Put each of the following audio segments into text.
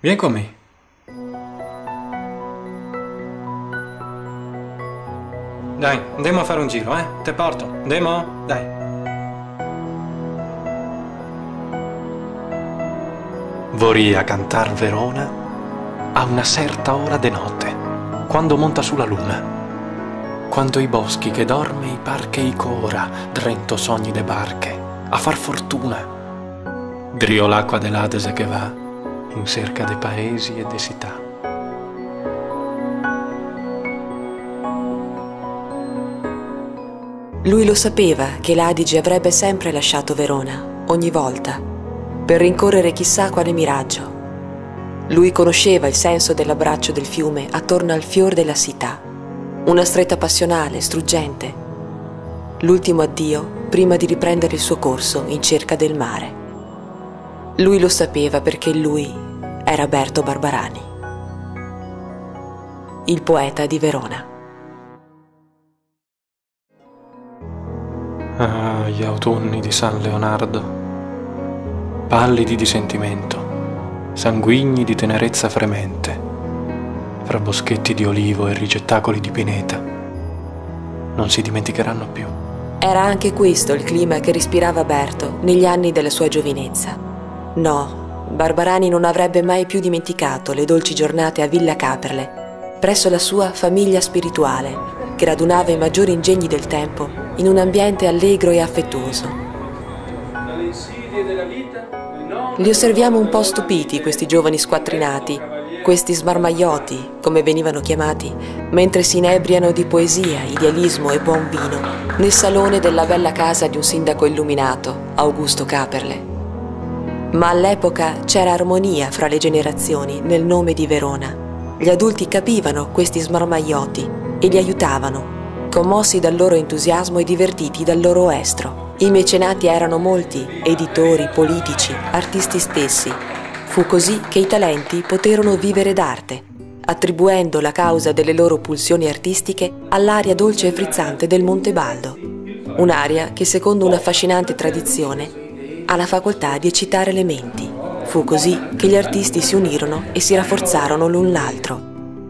Vieni con me. Dai, andiamo a fare un giro, Te porto. Andiamo? Dai. Voria cantar Verona a una certa ora de notte, quando monta sulla luna, quando i boschi che dorme, i parchi i cora, drento sogni de barche, a far fortuna, grio l'acqua dell'Adese che va in cerca de paesi e de città. Lui lo sapeva che l'Adige avrebbe sempre lasciato Verona, ogni volta, per rincorrere chissà quale miraggio. Lui conosceva il senso dell'abbraccio del fiume attorno al fior della città, una stretta passionale, struggente, l'ultimo addio prima di riprendere il suo corso in cerca del mare. Lui lo sapeva perché lui era Berto Barbarani, il poeta di Verona. Ah, gli autunni di San Leonardo, pallidi di sentimento, sanguigni di tenerezza fremente, fra boschetti di olivo e ricettacoli di pineta, non si dimenticheranno più. Era anche questo il clima che respirava Berto negli anni della sua giovinezza. No, Barbarani non avrebbe mai più dimenticato le dolci giornate a Villa Caperle, presso la sua famiglia spirituale, che radunava i maggiori ingegni del tempo in un ambiente allegro e affettuoso. Li osserviamo un po' stupiti, questi giovani squattrinati, questi smarmaioti, come venivano chiamati, mentre si inebriano di poesia, idealismo e buon vino nel salone della bella casa di un sindaco illuminato, Augusto Caperle. Ma all'epoca c'era armonia fra le generazioni nel nome di Verona. Gli adulti capivano questi smarmaioti e li aiutavano, commossi dal loro entusiasmo e divertiti dal loro estro. I mecenati erano molti, editori, politici, artisti stessi. Fu così che i talenti poterono vivere d'arte, attribuendo la causa delle loro pulsioni artistiche all'aria dolce e frizzante del Montebaldo, un'aria che, secondo una affascinante tradizione, ha la facoltà di eccitare le menti. Fu così che gli artisti si unirono e si rafforzarono l'un l'altro.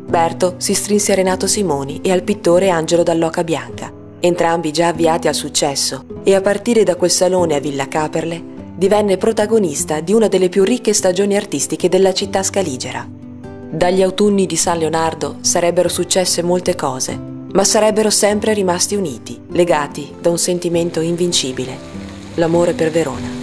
Berto si strinse a Renato Simoni e al pittore Angelo Dall'Oca Bianca, entrambi già avviati al successo, e a partire da quel salone a Villa Caperle divenne protagonista di una delle più ricche stagioni artistiche della città scaligera. Dagli autunni di San Leonardo sarebbero successe molte cose, ma sarebbero sempre rimasti uniti, legati da un sentimento invincibile, l'amore per Verona.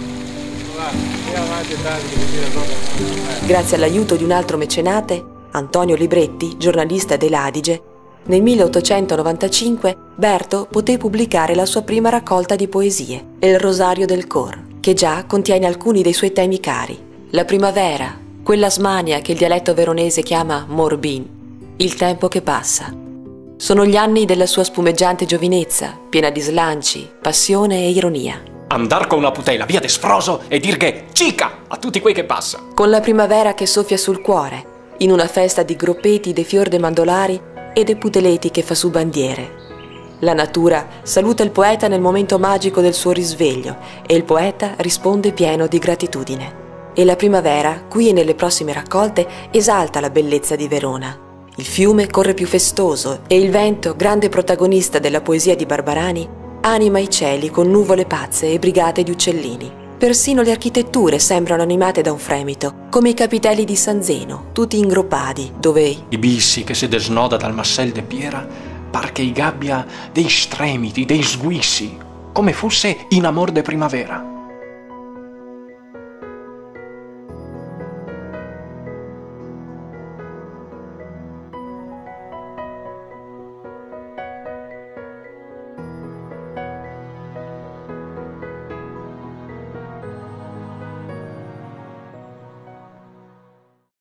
Grazie all'aiuto di un altro mecenate, Antonio Libretti, giornalista dell'Adige, nel 1895 Berto poté pubblicare la sua prima raccolta di poesie, Il Rosario del Cor, che già contiene alcuni dei suoi temi cari. La primavera, quella smania che il dialetto veronese chiama morbin, il tempo che passa. Sono gli anni della sua spumeggiante giovinezza, piena di slanci, passione e ironia. Andar con una putela via de sfroso e dir che cica a tutti quei che passa. Con la primavera che soffia sul cuore, in una festa di groppeti de fior de mandolari e de puteleti che fa su bandiere. La natura saluta il poeta nel momento magico del suo risveglio e il poeta risponde pieno di gratitudine. E la primavera, qui e nelle prossime raccolte, esalta la bellezza di Verona. Il fiume corre più festoso e il vento, grande protagonista della poesia di Barbarani, anima i cieli con nuvole pazze e brigate di uccellini. Persino le architetture sembrano animate da un fremito, come i capitelli di San Zeno, tutti ingroppati, dove I bissi che si desnoda dal massel de Piera par che i gabbia dei stremiti, dei sguissi, come fosse in amor de primavera.